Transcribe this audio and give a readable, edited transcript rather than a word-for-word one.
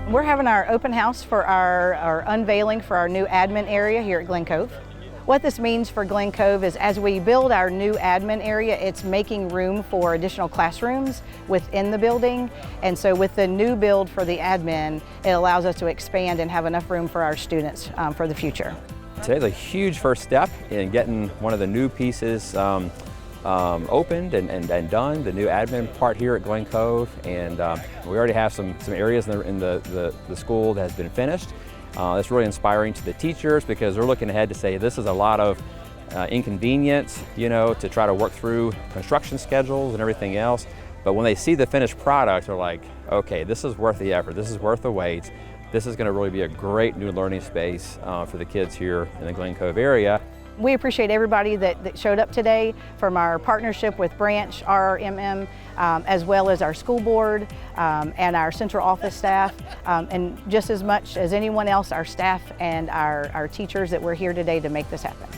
We're having our open house for our unveiling for our new admin area here at Glen Cove. What this means for Glen Cove is as we build our new admin area, it's making room for additional classrooms within the building. And so with the new build for the admin, it allows us to expand and have enough room for our students for the future. Today's a huge first step in getting one of the new pieces opened and done, the new admin part here at Glen Cove. And we already have some areas in the school that has been finished. It's really inspiring to the teachers because they're looking ahead to say this is a lot of inconvenience, to try to work through construction schedules and everything else. But when they see the finished product, they're like, okay, this is worth the effort, this is worth the wait. This is going to really be a great new learning space for the kids here in the Glen Cove area. We appreciate everybody that showed up today, from our partnership with Branch, RVTV, as well as our school board and our central office staff, and just as much as anyone else, our staff and our teachers that were here today to make this happen.